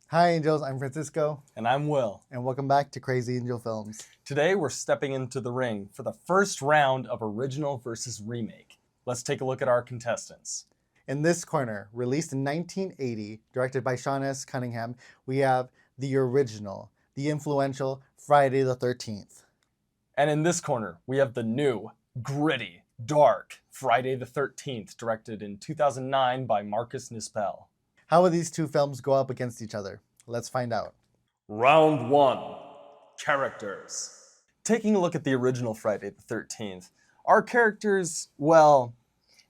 Hi Angels, I'm Francisco, And I'm Will. and welcome back to Crazy Angel Films. Today we're stepping into the ring for the first round of original versus remake. Let's take a look at our contestants. In this corner, released in 1980, directed by Sean S. Cunningham, we have the original, the influential Friday the 13th. And in this corner, we have the new, gritty, dark Friday the 13th, directed in 2009 by Marcus Nispel. How will these two films go up against each other? Let's find out. Round 1. Characters. Taking a look at the original Friday the 13th, our characters, well,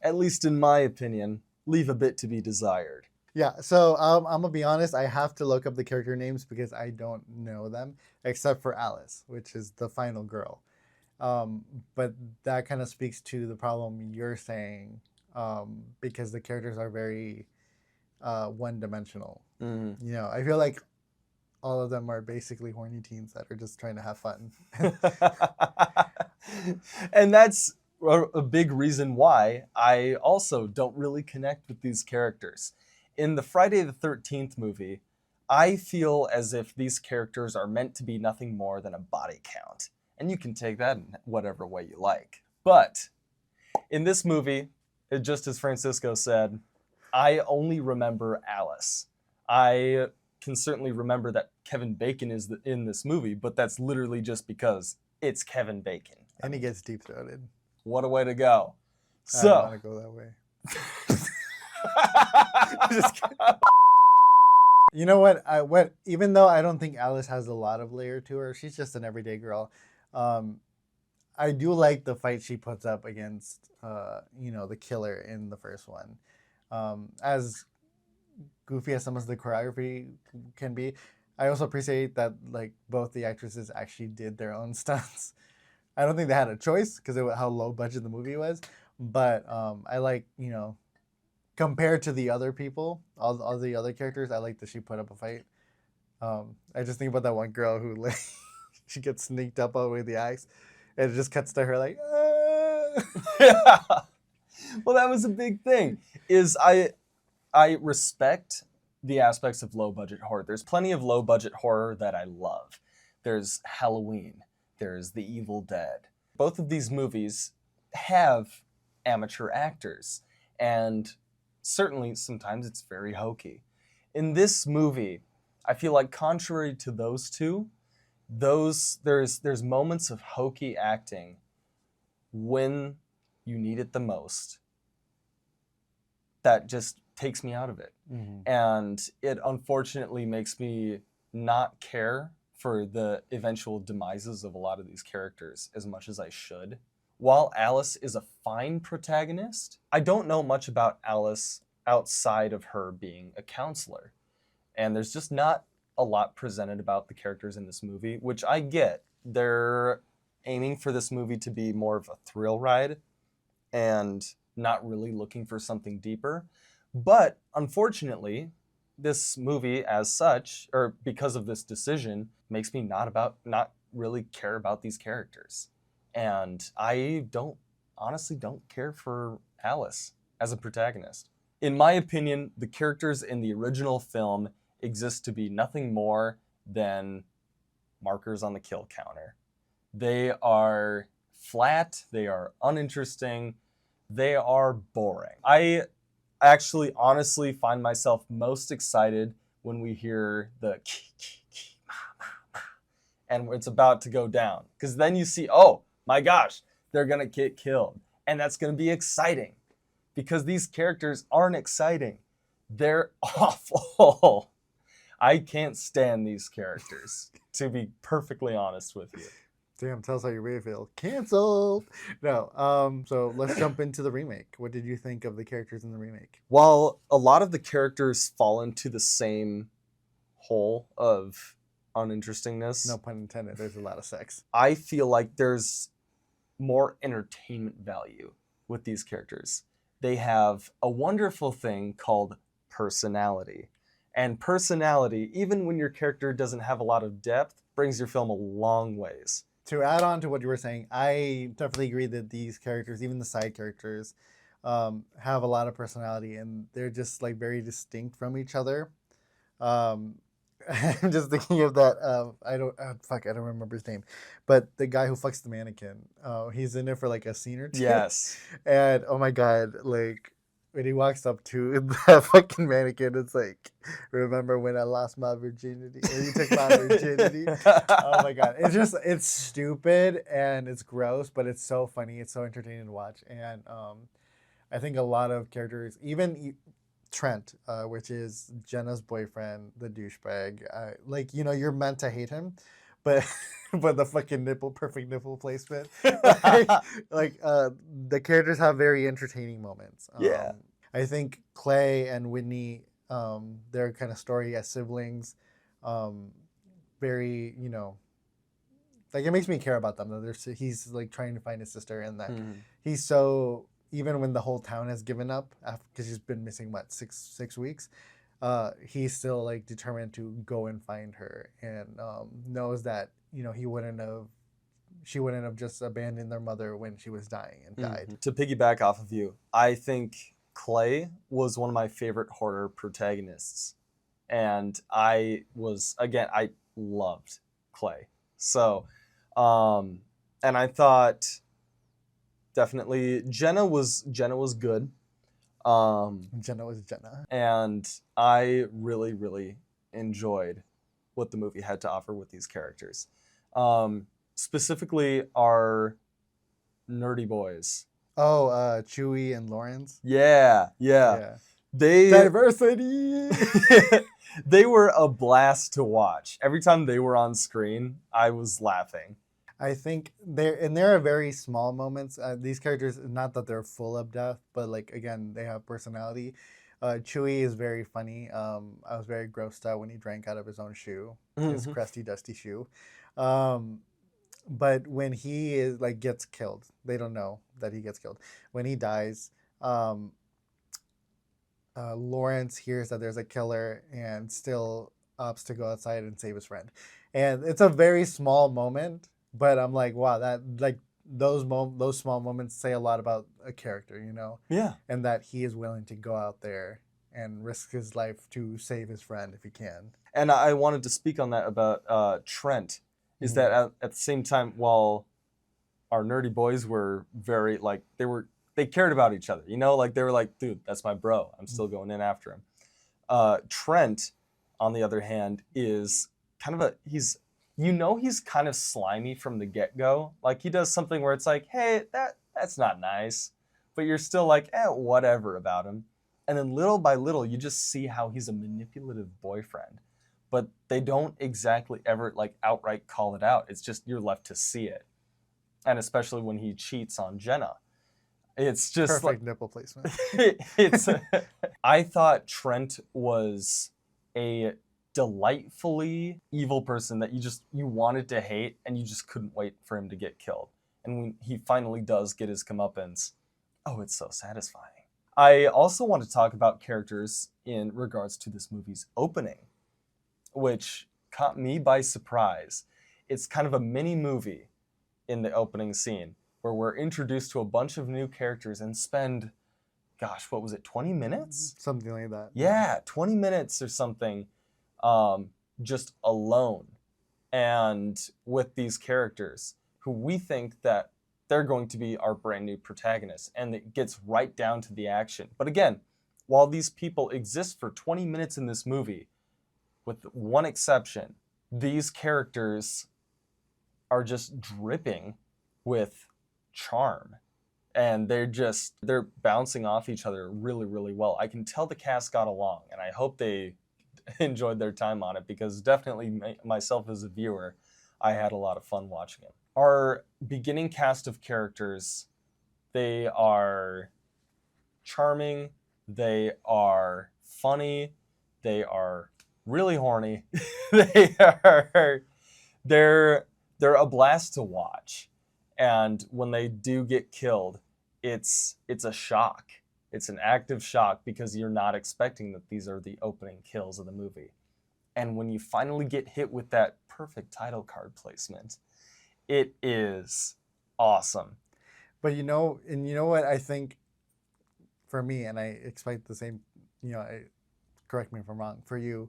at least in my opinion, leave a bit to be desired. Yeah, so I'm gonna be honest, I have to look up the character names because I don't know them, except for Alice, which is the final girl. But that kind of speaks to the problem you're saying, because the characters are very one-dimensional. Mm-hmm. You know, I feel like all of them are basically horny teens that are just trying to have fun. And that's a big reason why I also don't really connect with these characters. In the Friday the 13th movie, I feel as if these characters are meant to be nothing more than a body count. And you can take that in whatever way you like. But in this movie, just as Francisco said, I only remember Alice. I can certainly remember that Kevin Bacon is in this movie, but that's literally just because it's Kevin Bacon. And he gets deep-throated. What a way to go. I don't want to go that way. Just kidding. You know what? Even though I don't think Alice has a lot of layer to her, she's just an everyday girl. I do like the fight she puts up against, the killer in the first one. As goofy as some of the choreography can be, I also appreciate that like both the actresses actually did their own stunts. I don't think they had a choice because of how low budget the movie was, but I like, compared to the other people, all the other characters, I like that she put up a fight. I just think about that one girl who like she gets sneaked up all the way to the axe, and it just cuts to her like. Yeah. Well, that was a big thing. I respect the aspects of low budget horror. There's plenty of low budget horror that I love. There's Halloween. There's The Evil Dead. Both of these movies have amateur actors, and certainly sometimes it's very hokey. In this movie, I feel like contrary to those two, there's moments of hokey acting when you need it the most that just takes me out of it. Mm-hmm. And it unfortunately makes me not care for the eventual demises of a lot of these characters as much as I should. While Alice is a fine protagonist, I don't know much about Alice outside of her being a counselor. And there's just not a lot presented about the characters in this movie, which I get. They're aiming for this movie to be more of a thrill ride and not really looking for something deeper. But unfortunately, this movie as such, or because of this decision, makes me not really care about these characters. And I honestly don't care for Alice as a protagonist. In my opinion, the characters in the original film exist to be nothing more than markers on the kill counter. They are flat, they are uninteresting, they are boring. I actually honestly find myself most excited when we hear the and it's about to go down, because then you see, oh my gosh, they're gonna get killed, and that's gonna be exciting, because these characters aren't exciting. They're awful. I can't stand these characters, to be perfectly honest with you. Damn, tell us how you really feel. Canceled. No. So let's jump into the remake. What did you think of the characters in the remake? While a lot of the characters fall into the same hole of uninterestingness, No pun intended. There's a lot of sex. I feel like there's more entertainment value with these characters. They have a wonderful thing called personality. And personality, even when your character doesn't have a lot of depth, brings your film a long ways. To add on to what you were saying, I definitely agree that these characters, even the side characters, have a lot of personality, and they're just like very distinct from each other. I'm just thinking of that. I don't fuck. I don't remember his name, but the guy who fucks the mannequin. He's in it for like a scene or two. Yes. And oh my god, like when he walks up to the fucking mannequin, it's like, remember when I lost my virginity? Or you took my virginity? Oh my god, it's stupid and it's gross, but it's so funny. It's so entertaining to watch, and I think a lot of characters, even Trent, which is Jenna's boyfriend, the douchebag. Like you're meant to hate him, but but the fucking perfect nipple placement. The characters have very entertaining moments. Yeah. I think Clay and Whitney, their kind of story as siblings, very like it makes me care about them. That he's like trying to find his sister, and that he's so. Even when the whole town has given up because he's been missing six weeks, he's still like determined to go and find her, and knows that she wouldn't have just abandoned their mother when she was dying and died. To piggyback off of you, I think Clay was one of my favorite horror protagonists, and I loved Clay. So, and I thought. Definitely, Jenna was good. Jenna was Jenna. And I really, really enjoyed what the movie had to offer with these characters. Specifically, our nerdy boys. Oh, Chewie and Lawrence. Yeah. Diversity! They were a blast to watch. Every time they were on screen, I was laughing. I think there are very small moments. These characters, not that they're full of depth, but like again, they have personality. Chewie is very funny. I was very grossed out when he drank out of his own shoe, his crusty, dusty shoe. But when he is like gets killed, they don't know that he gets killed. When he dies, Lawrence hears that there's a killer and still opts to go outside and save his friend. And it's a very small moment. But I'm like, wow, that like those small moments say a lot about a character, Yeah. and that he is willing to go out there and risk his life to save his friend if he can. And I wanted to speak on that about Trent. Is that at the same time, while our nerdy boys were very like they cared about each other, like they were like, dude, that's my bro. I'm still going in after him. Trent, on the other hand, is kind of he's kind of slimy from the get-go. Like he does something where it's like, hey, that's not nice. But you're still like, whatever about him. And then little by little, you just see how he's a manipulative boyfriend. But they don't exactly ever like outright call it out. It's just you're left to see it. And especially when he cheats on Jenna. It's just perfect nipple placement. I thought Trent was a delightfully evil person that you wanted to hate, and you just couldn't wait for him to get killed. And when he finally does get his comeuppance, it's so satisfying. I also want to talk about characters in regards to this movie's opening, which caught me by surprise. It's kind of a mini movie in the opening scene where we're introduced to a bunch of new characters and spend, gosh, what was it, 20 minutes? Something like that. Yeah, 20 minutes or something. Just alone and with these characters who we think that they're going to be our brand new protagonists, and it gets right down to the action. But again, while these people exist for 20 minutes in this movie, with one exception, these characters are just dripping with charm, and they're bouncing off each other really, really well. I can tell the cast got along, and I hope they enjoyed their time on it, because definitely myself as a viewer, I had a lot of fun watching it. Our beginning cast of characters, they are charming, they are funny, they are really horny, they're a blast to watch. And when they do get killed, it's a shock. It's an active shock, because you're not expecting that these are the opening kills of the movie. And when you finally get hit with that perfect title card placement, it is awesome. But you know what I think, for me, and I expect the same, correct me if I'm wrong, for you,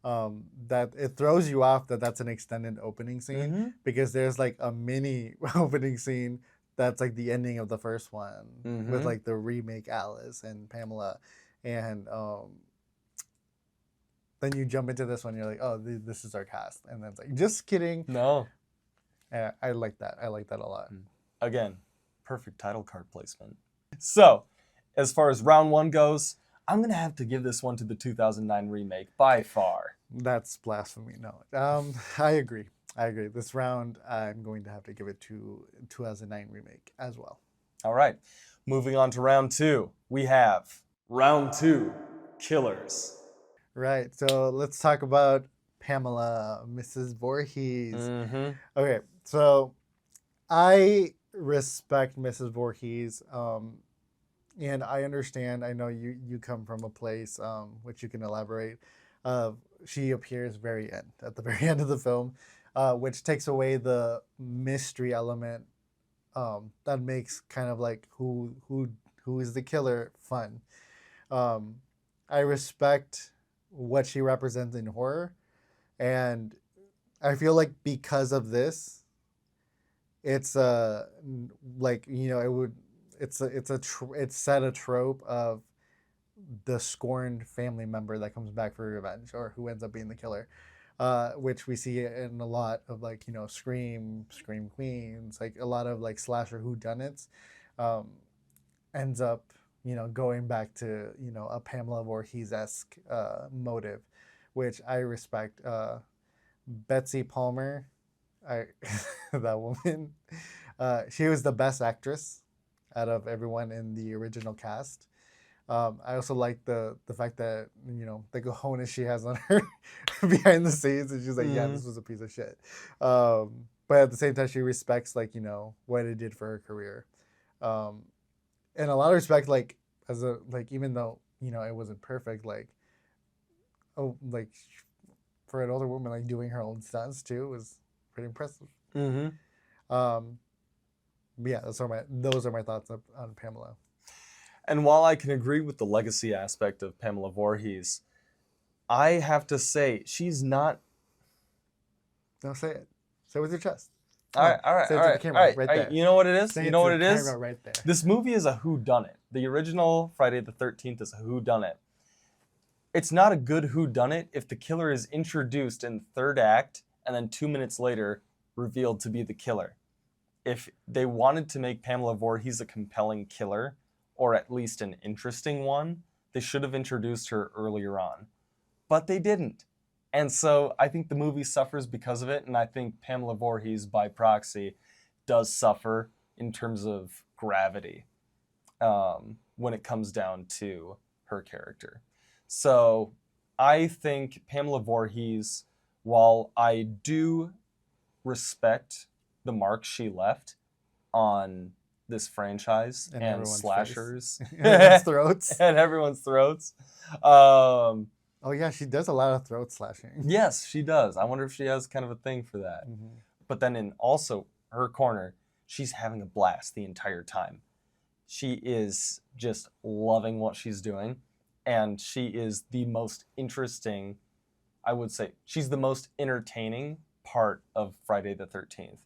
that it throws you off that that's an extended opening scene Mm-hmm. because there's like a mini opening scene that's like the ending of the first one with Mm-hmm. like the remake Alice and Pamela, and then you jump into this one, you're like, oh, this is our cast, and then it's like, just kidding. No. I like that. I like that a lot. Again, perfect title card placement. So, as far as round one goes, I'm going to have to give this one to the 2009 remake by far. That's blasphemy. No, I agree. I agree. This round, I'm going to have to give it to 2009 remake as well. All right. Moving on to round two, we have round two, Killers. Right. So let's talk about Pamela, Mrs. Voorhees. Mm-hmm. Okay. So I respect Mrs. Voorhees, and I understand. I know you come from a place which you can elaborate. She appears at the very end of the film, which takes away the mystery element that makes kind of like who is the killer fun. I respect what she represents in horror, and I feel like because of this, it's like it would it's set a trope of the scorned family member that comes back for revenge or who ends up being the killer, which we see in a lot of like Scream Queens, like a lot of like slasher whodunits, ends up going back to a Pamela Voorhees-esque motive, which I respect. Betsy Palmer, I that woman, she was the best actress out of everyone in the original cast. I also like the fact that the cojones she has on her behind the scenes, and she's like, yeah, this was a piece of shit. But at the same time, she respects like what it did for her career, and a lot of respect like as a like even though it wasn't perfect, like like for an older woman like doing her own stunts too was pretty impressive. Mm-hmm. Yeah, those are my thoughts on Pamela. And while I can agree with the legacy aspect of Pamela Voorhees, I have to say she's not. No, say it. Say it with your chest. All right, all right, Say it all to the right, camera, all right. right All there. right. You know what it is? Say You it know to what the it is? camera right there. This movie is a whodunit. The original Friday the 13th is a whodunit. It's not a good whodunit if the killer is introduced in the third act and then 2 minutes later revealed to be the killer. If they wanted to make Pamela Voorhees a compelling killer, or at least an interesting one, they should have introduced her earlier on. But they didn't. And so I think the movie suffers because of it, and I think Pamela Voorhees, by proxy, does suffer in terms of gravity when it comes down to her character. So I think Pamela Voorhees, while I do respect the mark she left on this franchise and slashers everyone's throats. and everyone's throats. Oh yeah, she does a lot of throat slashing. Yes, she does. I wonder if she has kind of a thing for that. Mm-hmm. But then in also her corner, she's having a blast the entire time. She is just loving what she's doing, and she is the most interesting, I would say, she's the most entertaining part of Friday the 13th.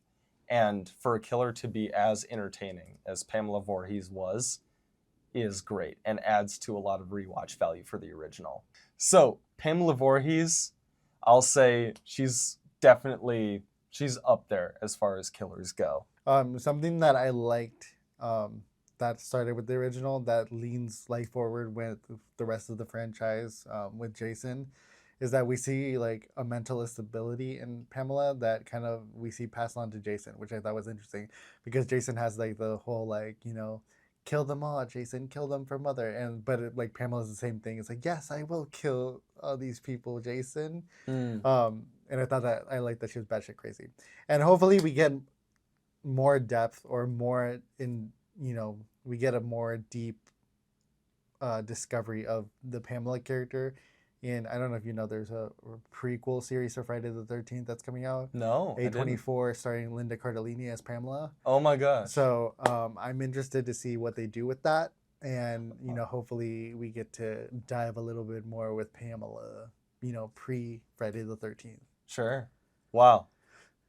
And for a killer to be as entertaining as Pamela Voorhees was is great and adds to a lot of rewatch value for the original. So Pamela Voorhees, I'll say she's up there as far as killers go. Something that I liked that started with the original that leans like forward with the rest of the franchise with Jason is that we see like a mental instability in Pamela that kind of we see passed on to Jason, which I thought was interesting because Jason has like the whole like kill them all, Jason, kill them for mother, but like Pamela's the same thing. It's like, yes, I will kill all these people, Jason. And I thought that I liked that she was batshit crazy, and hopefully we get more depth or more in we get a more deep discovery of the Pamela character. And I don't know if you know, there's a prequel series for Friday the 13th that's coming out. No, A24 starring Linda Cardellini as Pamela. Oh my gosh. So I'm interested to see what they do with that. And, hopefully we get to dive a little bit more with Pamela. pre Friday the 13th. Sure. Wow.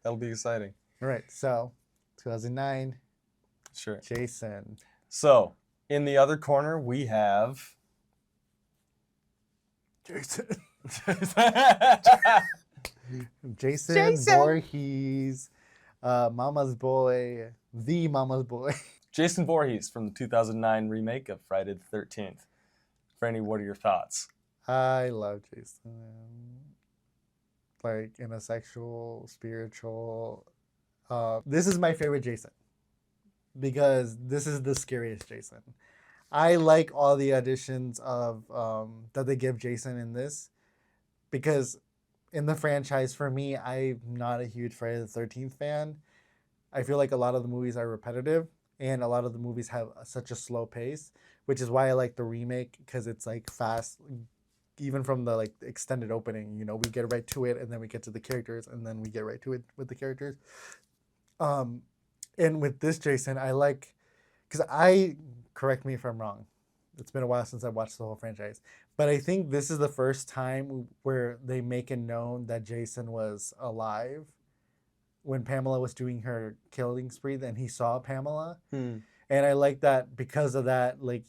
That'll be exciting. All right, so 2009, Sure. Jason. So, in the other corner, we have. Jason. Jason. Jason Voorhees, Mama's Boy, the Mama's Boy. Jason Voorhees from the 2009 remake of Friday the 13th. Franny, what are your thoughts? I love Jason. Like in a sexual, spiritual. This is my favorite Jason because this is the scariest Jason. I like all the additions of that they give Jason in this because in the franchise, for me, I'm not a huge Friday the 13th fan. I feel like a lot of the movies are repetitive and a lot of the movies have such a slow pace, which is why I like the remake because it's like fast. Even from the like extended opening, we get right to it and then we get to the characters and then we get right to it with the characters. And with this Jason, I like, because correct me if I'm wrong. It's been a while since I watched the whole franchise, but I think this is the first time where they make it known that Jason was alive when Pamela was doing her killing spree. Then he saw Pamela, and I like that because of that. Like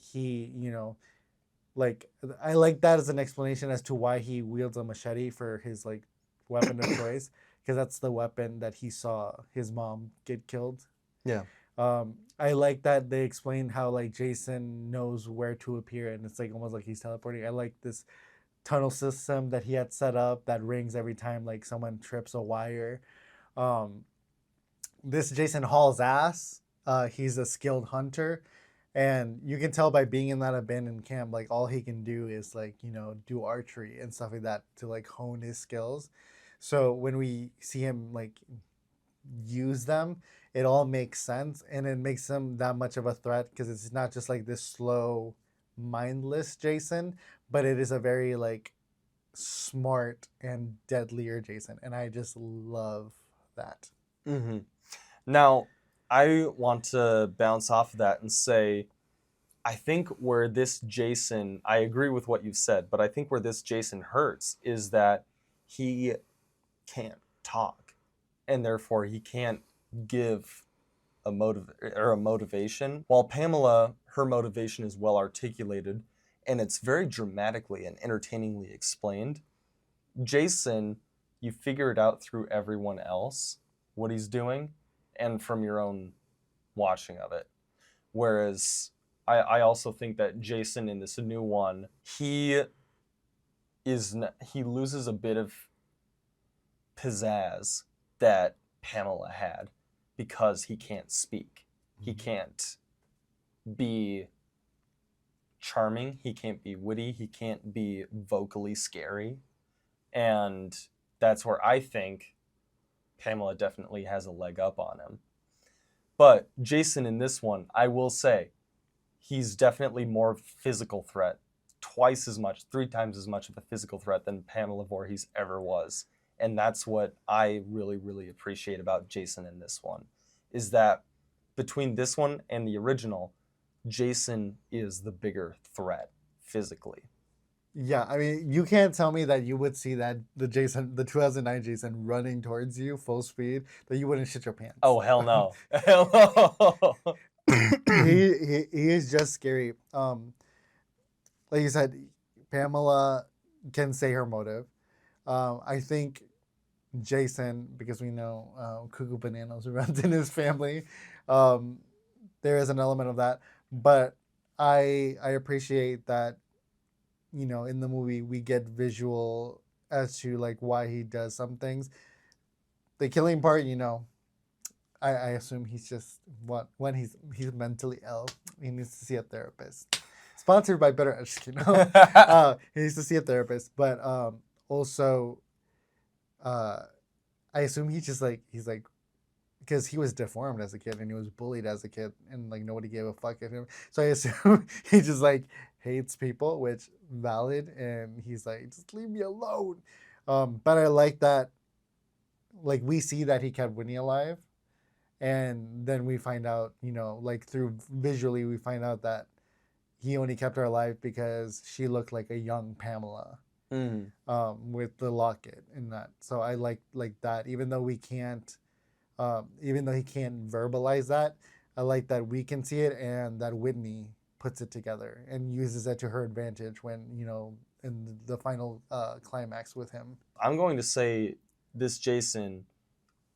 like I like that as an explanation as to why he wields a machete for his like weapon of choice, because that's the weapon that he saw his mom get killed. Yeah. I like that they explain how like Jason knows where to appear and it's like almost like he's teleporting. I like this tunnel system that he had set up that rings every time like someone trips a wire. This Jason hauls ass. He's a skilled hunter. And you can tell by being in that abandoned camp, like all he can do is like, do archery and stuff like that to like hone his skills. So when we see him like use them, it all makes sense and it makes him that much of a threat because it's not just like this slow, mindless Jason, but it is a very like smart and deadlier Jason. And I just love that. Mm-hmm. Now, I want to bounce off of that and say, I think where this Jason, I agree with what you've said, but I think where this Jason hurts is that he can't talk, and therefore he can't give a motivation. While Pamela, her motivation is well articulated, and it's very dramatically and entertainingly explained. Jason, you figure it out through everyone else, what he's doing, and from your own watching of it. Whereas I also think that Jason in this new one, he loses a bit of pizzazz that Pamela had because he can't speak. He can't be charming. He can't be witty. He can't be vocally scary. And that's where I think Pamela definitely has a leg up on him. But Jason in this one, I will say, he's definitely more physical threat, twice as much, 3 times as much of a physical threat than Pamela Voorhees ever was. And that's what I really, really appreciate about Jason in this one, is that between this one and the original, Jason is the bigger threat physically. Yeah, I mean, you can't tell me that you would see that the 2009 Jason running towards you full speed, that you wouldn't shit your pants. Oh, hell no. Hell no. he is just scary. Like you said, Pamela can say her motive. I think Jason, because we know Cuckoo Bananas runs in his family, there is an element of that. But I appreciate that, in the movie we get visual as to like why he does some things. The killing part, I assume he's just when he's mentally ill, he needs to see a therapist. Sponsored by Better Edge, he needs to see a therapist, but also, I assume he's like because he was deformed as a kid and he was bullied as a kid and like nobody gave a fuck at him. So I assume he just like hates people, which valid, and he's like, just leave me alone. But I like that, like we see that he kept Winnie alive, and then we find out, like through visually we find out that he only kept her alive because she looked like a young Pamela. Mhm. With the locket in that. So I like that, even though we can't, even though he can't verbalize that, I like that we can see it and that Whitney puts it together and uses it to her advantage when, in the final climax with him. I'm going to say this Jason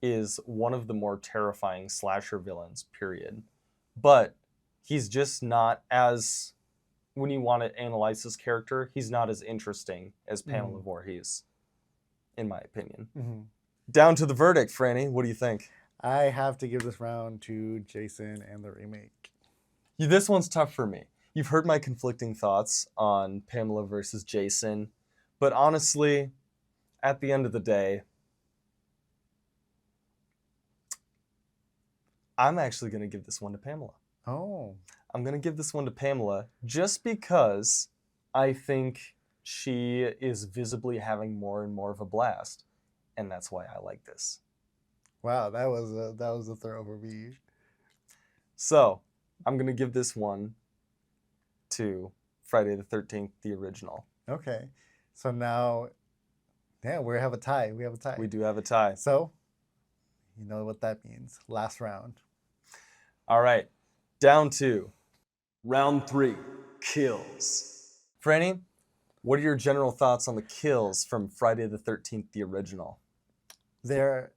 is one of the more terrifying slasher villains, period. But he's just not as, when you want to analyze this character, he's not as interesting as Pamela Voorhees, in my opinion. Mm-hmm. Down to the verdict, Franny. What do you think? I have to give this round to Jason and the remake. This one's tough for me. You've heard my conflicting thoughts on Pamela versus Jason, but honestly, at the end of the day, I'm actually going to give this one to Pamela. Oh. I'm going to give this one to Pamela just because I think she is visibly having more and more of a blast, and that's why I like this. Wow, that was a thorough review. So, I'm going to give this one to Friday the 13th, the original. Okay. So now, yeah, we have a tie. We do have a tie. So, you know what that means. Last round. All right. Down to round 3, kills. Franny, what are your general thoughts on the kills from Friday the 13th, the original? They're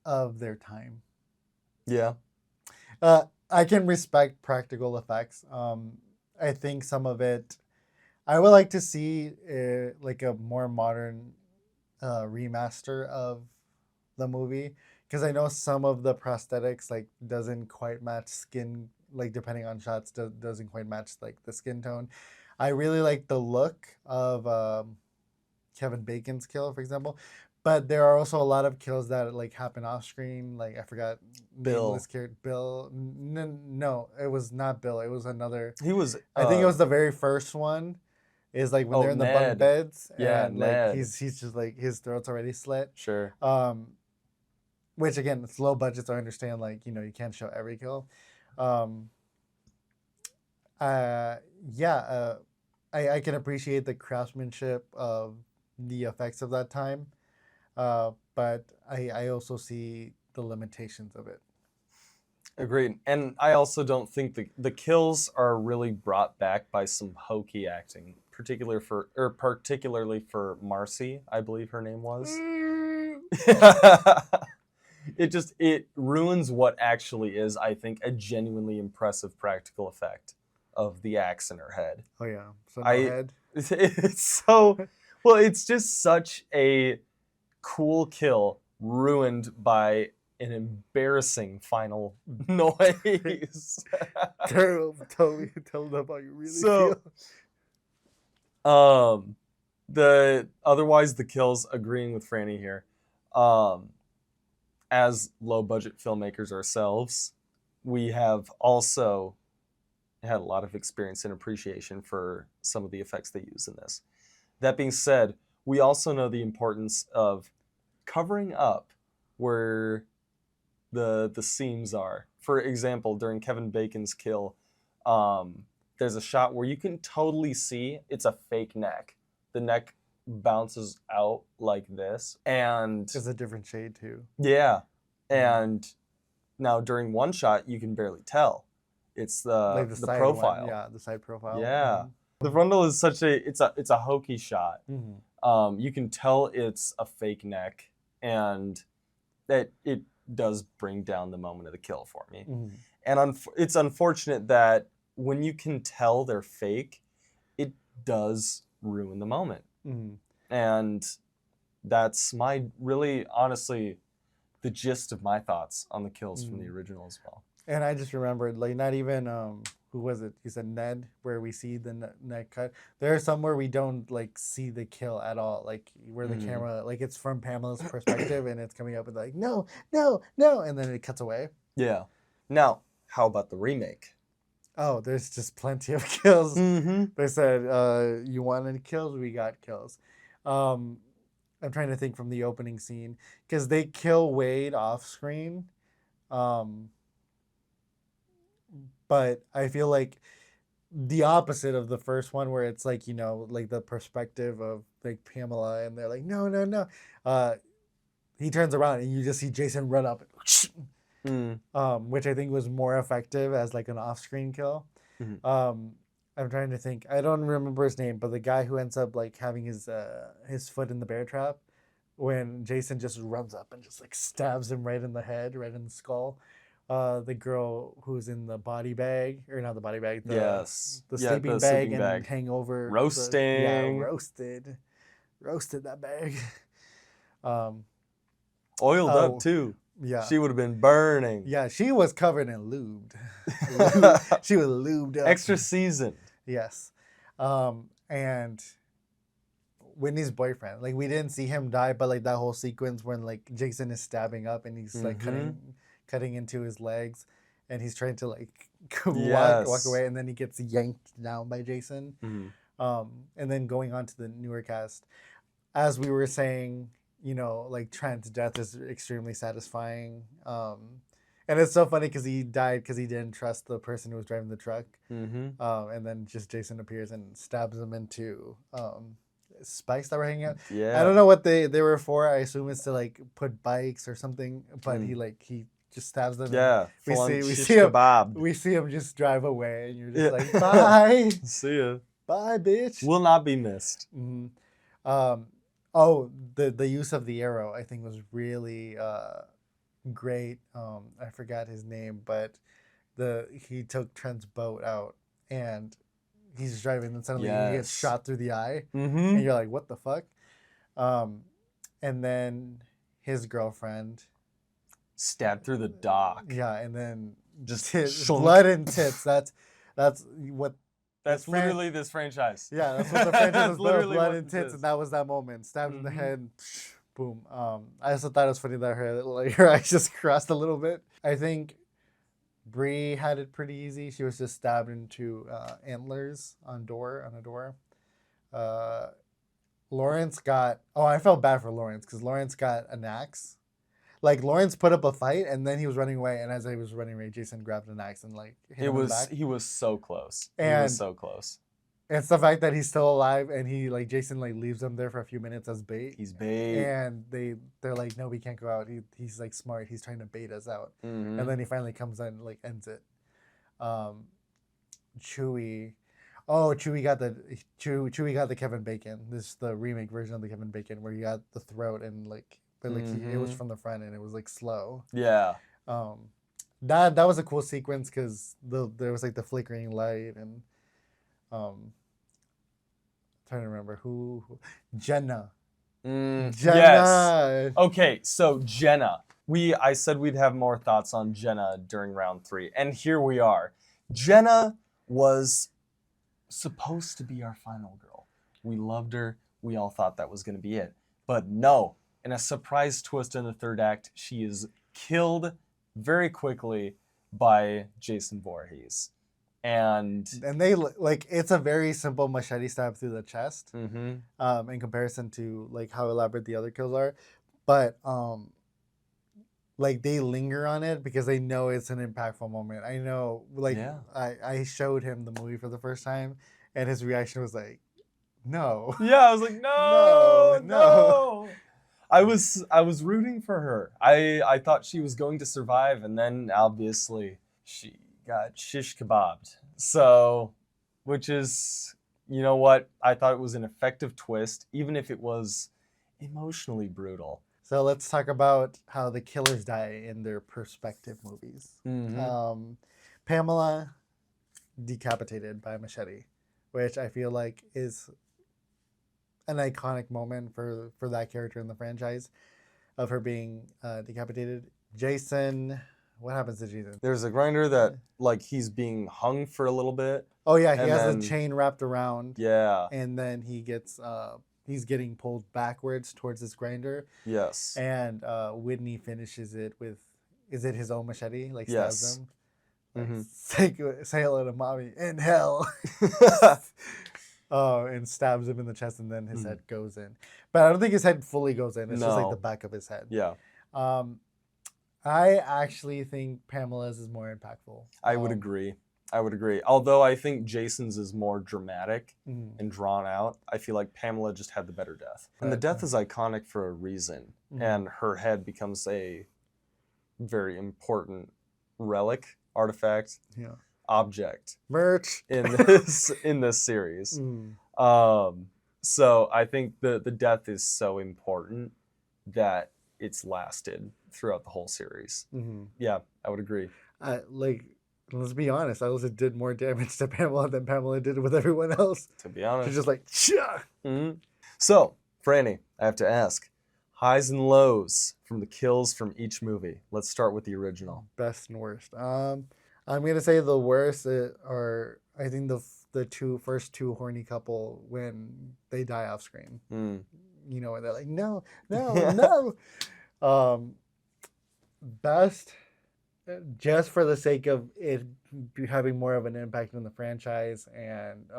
of their time. Yeah. I can respect practical effects. I think some of it, I would like to see like a more modern remaster of the movie, because I know some of the prosthetics like doesn't quite match skin, like depending on shots, doesn't quite match like the skin tone. I really like the look of Kevin Bacon's kill, for example. But there are also a lot of kills that like happen off screen. Like I forgot Bill. Bill. No, it was not Bill. It was another. He was. I think it was the very first one. Is like when they're in the bunk Ned. beds Yeah, and like Ned. he's just like his throat's already slit. Sure. Which again, it's low budget, so I understand like you can't show every kill. Yeah. I can appreciate the craftsmanship of the effects of that time. But I also see the limitations of it. Agreed. And I also don't think the kills are really brought back by some hokey acting, particularly for Marcy, I believe her name was. It ruins what actually is, I think, a genuinely impressive practical effect of the axe in her head. Oh yeah. So no head. It's so well, it's just such a cool kill ruined by an embarrassing final noise. Tell them how you really feel. The kills, agreeing with Franny here. As low budget filmmakers ourselves, we have also had a lot of experience and appreciation for some of the effects they use in this. That being said, we also know the importance of covering up where the seams are. For example, during Kevin Bacon's kill, there's a shot where you can totally see it's a fake neck. The neck bounces out like this, and it's a different shade too. Yeah, and now during one shot you can barely tell. It's the profile. One. Yeah, the side profile. Yeah, the frontal is it's a hokey shot. You can tell it's a fake neck, and that it does bring down the moment of the kill for me. And it's unfortunate that when you can tell they're fake, it does ruin the moment. And that's really honestly the gist of my thoughts on the kills from the original as well. And I just remembered, like, not even who was it? You said Ned, where we see the neck cut. There are some where we don't like see the kill at all, like where the camera, like it's from Pamela's perspective, and it's coming up with like no, and then it cuts away. Yeah. Now, how about the remake? Oh, there's just plenty of kills. They said, you wanted kills, we got kills. I'm trying to think from the opening scene, because they kill Wade off screen. But I feel like the opposite of the first one, where it's like, like the perspective of like Pamela, and they're like, no, no, no. He turns around and you just see Jason run up, which I think was more effective as like an off-screen kill. Mhm. I'm trying to think. I don't remember his name, but the guy who ends up like having his foot in the bear trap, when Jason just runs up and just like stabs him right in the head, right in the skull. The girl who's in the body bag, or not the body bag, the sleeping the bag sleeping and bag. hangover. Roasting. Roasted that bag. Oiled up Oh, too. yeah. She would have been burning. Yeah, she was covered in lubed. She was lubed up. Extra seasoned. Yes. And Whitney's boyfriend, like, we didn't see him die, but like that whole sequence when like Jason is stabbing up and he's like cutting into his legs, and he's trying to like walk away, and then he gets yanked down by Jason. And then going on to the newer cast, as we were saying, like Trent's death is extremely satisfying. And it's so funny because he died because he didn't trust the person who was driving the truck. And then just Jason appears and stabs him into spikes that were hanging out. Yeah. I don't know what they were for. I assume it's to like put bikes or something. But he just stabs them. Yeah. We shish see him. kebab. We see him just drive away, and you're just like, bye, See ya. bye, bitch. Will not be missed. Oh, the use of the arrow I think was really great. I forgot his name, but he took Trent's boat out, and he's driving, and suddenly he gets shot through the eye, and you're like, what the fuck? And then his girlfriend stabbed through the dock. Yeah, and then just blood and tits. That's what. That's literally this franchise. Yeah, that's what the franchise is. Literally blood and tits, and that was that moment. Stabbed in the head. Boom. I also thought it was funny that her eyes just crossed a little bit. I think Bree had it pretty easy. She was just stabbed into antlers on a door. Lawrence got. Oh, I felt bad for Lawrence because Lawrence got an axe. Like, Lawrence put up a fight, and then he was running away, and as he was running away, Jason grabbed an axe and like hit him in the back. He was so close. And he was so close. It's the fact that he's still alive, and Jason like leaves him there for a few minutes as bait. He's bait. And they're like, no, we can't go out. He's like smart. He's trying to bait us out. And then he finally comes in and like ends it. Chewie got the Kevin Bacon. This is the remake version of the Kevin Bacon where he got the throat and like, but like it was from the front and it was like slow. Yeah. That was a cool sequence because there was like the flickering light and I'm trying to remember who Jenna. Jenna. Yes. Okay, so Jenna. I said we'd have more thoughts on Jenna during round 3, and here we are. Jenna was supposed to be our final girl. We loved her. We all thought that was going to be it. But no, in a surprise twist in the third act, she is killed very quickly by Jason Voorhees. And they like, it's a very simple machete stab through the chest in comparison to like how elaborate the other kills are. But like, they linger on it because they know it's an impactful moment. I know, like, I showed him the movie for the first time, and his reaction was like, no. Yeah, I was like, no. I was rooting for her. I thought she was going to survive, and then obviously she got shish kebabbed. So, which is, you know what? I thought it was an effective twist, even if it was emotionally brutal. So let's talk about how the killers die in their perspective movies. Pamela decapitated by a machete, which I feel like is an iconic moment for that character in the franchise, of her being decapitated. Jason, what happens to Jason? There's a grinder that, like, he's being hung for a little bit. Oh yeah, he has the chain wrapped around. Yeah. And then he gets he's getting pulled backwards towards this grinder. Yes. And Whitney finishes it with, is it his own machete? Like, stabs him. Like, say hello to mommy in hell. And stabs him in the chest, and then his head goes in. But I don't think his head fully goes in. It's just like the back of his head. Yeah. I actually think Pamela's is more impactful. I would agree. I would agree. Although I think Jason's is more dramatic Mhm. and drawn out, I feel like Pamela just had the better death. And the death is iconic for a reason. And her head becomes a very important relic, artifact, Yeah. object Merch. in this series. Mm. So I think the death is so important that it's lasted throughout the whole series. Mm-hmm. Yeah, I would agree. Like, let's be honest, I also did more damage to Pamela than Pamela did with everyone else. To be honest. She's just like, Chia! Mm-hmm. So, Franny, I have to ask, highs and lows from the kills from each movie. Let's start with the original. Best and worst. I'm gonna say the worst are, I think, the first two horny couple when they die off screen. You know, and they're like, no, no, no. Best, just for the sake of it having more of an impact on the franchise and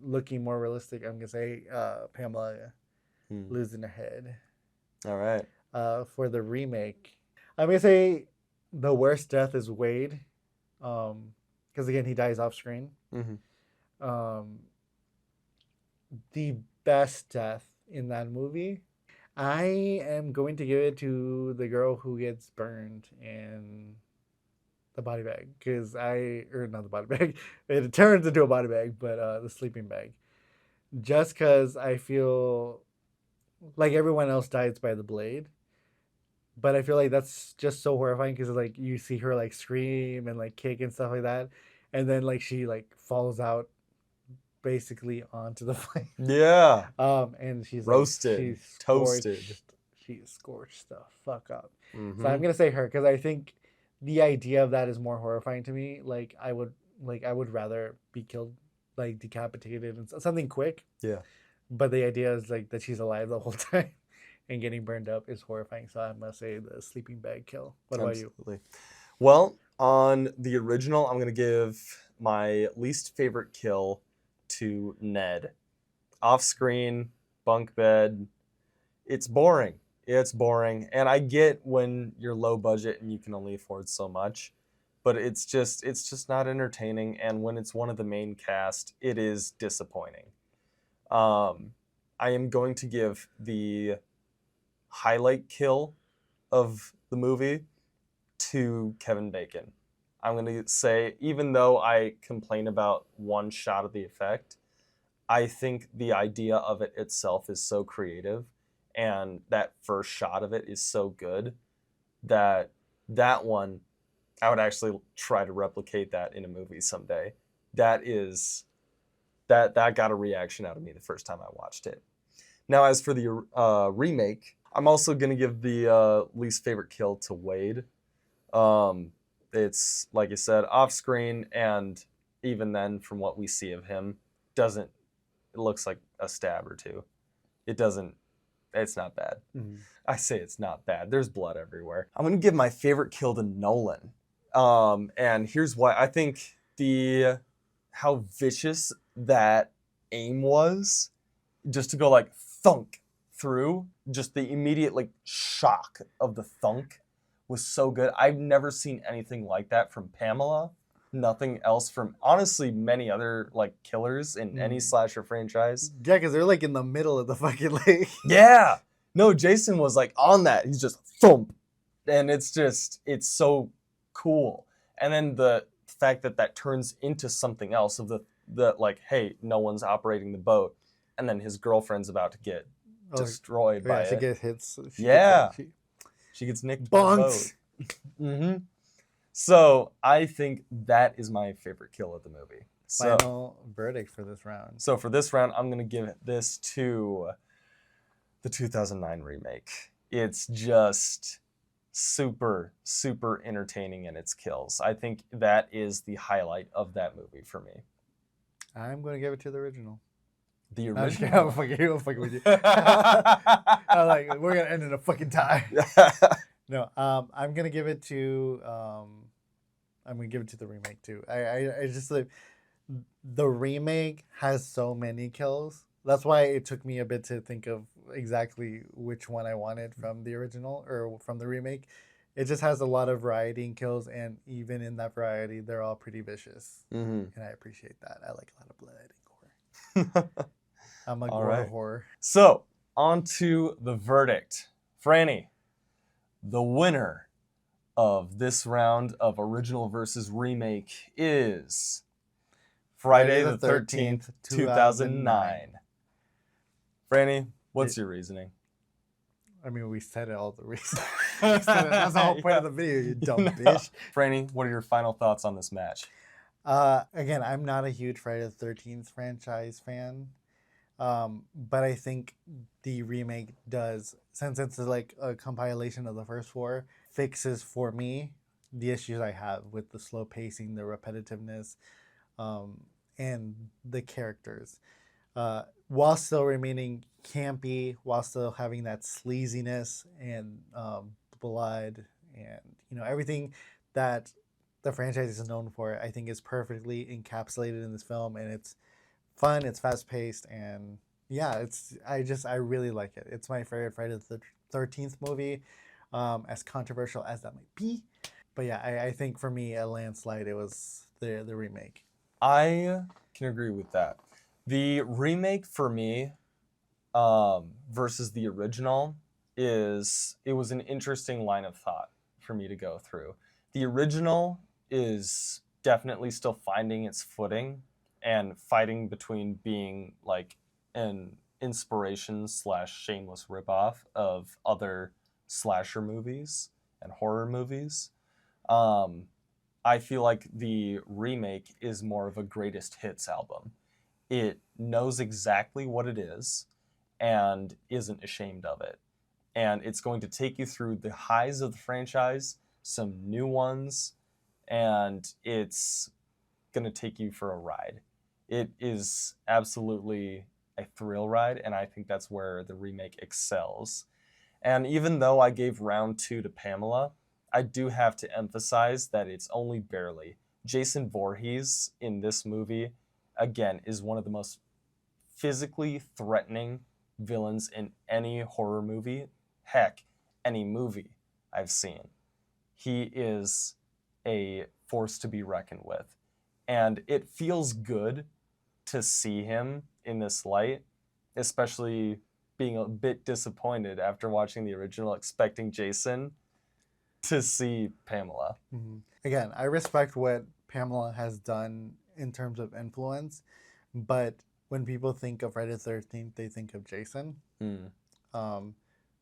looking more realistic, I'm gonna say Pamela losing her head. All right. For the remake, I'm gonna say the worst death is Wade, because again he dies off screen. The best death in that movie, I am going to give it to the girl who gets burned in the body bag, or not the body bag, it turns into a body bag, but the sleeping bag. Just because I feel like everyone else dies by the blade, but I feel like that's just so horrifying because like you see her like scream and like kick and stuff like that, and then like she like falls out basically onto the flame. Yeah. And she's roasted, like, she's toasted. She's scorched the fuck up. Mm-hmm. So I'm gonna say her because I think the idea of that is more horrifying to me. Like I would rather be killed, like decapitated and something quick. Yeah. But the idea is like that she's alive the whole time and getting burned up is horrifying. So I must say the sleeping bag kill. What about you? Well, on the original, I'm gonna give my least favorite kill to Ned. Off screen, bunk bed. It's boring. It's boring. And I get when you're low budget and you can only afford so much, but it's just not entertaining. And when it's one of the main cast, it is disappointing. I am going to give the highlight kill of the movie to Kevin Bacon. I'm going to say, even though I complain about one shot of the effect, I think the idea of it itself is so creative, and that first shot of it is so good that one, I would actually try to replicate that in a movie someday. That got a reaction out of me the first time I watched it. Now, as for the remake, I'm also going to give the least favorite kill to Wade. It's, like I said, off screen, and even then, from what we see of him, it looks like a stab or two. It's not bad. Mm-hmm. I say it's not bad. There's blood everywhere. I'm going to give my favorite kill to Nolan. And here's why. I think how vicious that aim was, just to go like thunk through, just the immediate like shock of the thunk was so good. I've never seen anything like that from Pamela. Nothing else from, honestly, many other like killers in any slasher franchise. Yeah, because they're like in the middle of the fucking lake. Yeah. No, Jason was like on that. He's just thump. And it's so cool. And then the fact that turns into something else of the like, hey, no one's operating the boat. And then his girlfriend's about to get destroyed by it. She gets hits. She gets nicked by the boat. Mm-hmm. So I think that is my favorite kill of the movie. Final verdict for this round. So for this round, I'm going to give this to the 2009 remake. It's just super, super entertaining in its kills. I think that is the highlight of that movie for me. I'm going to give it to the original. The original? I'm fucking with you. I'm like, we're going to end in a fucking tie. No, I'm going to give it to... I'm gonna give it to the remake too. I just like the remake has so many kills. That's why it took me a bit to think of exactly which one I wanted from the original or from the remake. it just has a lot of variety in kills, and even in that variety, they're all pretty vicious, and I appreciate that. I like a lot of blood and gore. I'm a All gore right. whore. So, on to the verdict. Franny, the winner of this round of original versus remake is Friday the 13th, 2009. Franny, what's your reasoning? I mean, we said it all the reason. That's the whole point of the video, you dumb bitch. Franny, what are your final thoughts on this match? Again, I'm not a huge Friday the 13th franchise fan. But I think the remake does, since it's like a compilation of the first four, fixes for me the issues I have with the slow pacing, the repetitiveness, and the characters. While still remaining campy, while still having that sleaziness and blood and everything that the franchise is known for, I think is perfectly encapsulated in this film, and it's fun, it's fast paced, and yeah, I really like it. It's my favorite Friday the 13th movie, as controversial as that might be. But yeah, I think for me, a landslide, it was the remake. I can agree with that. The remake for me, versus the original, it was an interesting line of thought for me to go through. The original is definitely still finding its footing and fighting between being like an inspiration / shameless ripoff of other slasher movies and horror movies. I feel like the remake is more of a greatest hits album. It knows exactly what it is and isn't ashamed of it. And it's going to take you through the highs of the franchise, some new ones, and it's going to take you for a ride. It is absolutely a thrill ride, and I think that's where the remake excels. And even though I gave round 2 to Pamela, I do have to emphasize that it's only barely. Jason Voorhees in this movie, again, is one of the most physically threatening villains in any horror movie. Heck, any movie I've seen. He is a force to be reckoned with. And it feels good to see him in this light, especially being a bit disappointed after watching the original, expecting Jason, to see Pamela. Mm-hmm. Again, I respect what Pamela has done in terms of influence, but when people think of Friday the 13th, they think of Jason,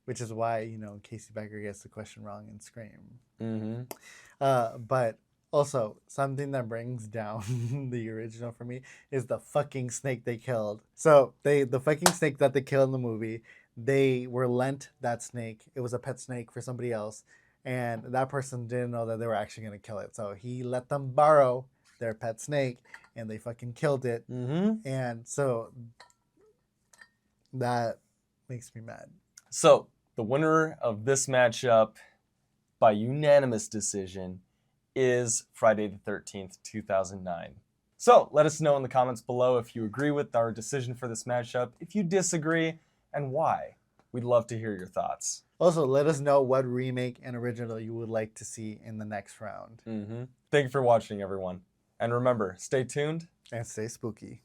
which is why, Casey Becker gets the question wrong in Scream. Mm-hmm. But also, something that brings down the original for me is the fucking snake they killed. So, the fucking snake that they killed in the movie, they were lent that snake. It was a pet snake for somebody else, and that person didn't know that they were actually going to kill it. So, he let them borrow their pet snake, and they fucking killed it. Mm-hmm. And so, that makes me mad. So, the winner of this matchup by unanimous decision is Friday the 13th, 2009. So let us know in the comments below if you agree with our decision for this matchup, if you disagree, and why. We'd love to hear your thoughts. Also, let us know what remake and original you would like to see in the next round. Thank you for watching, everyone. And remember, stay tuned and stay spooky.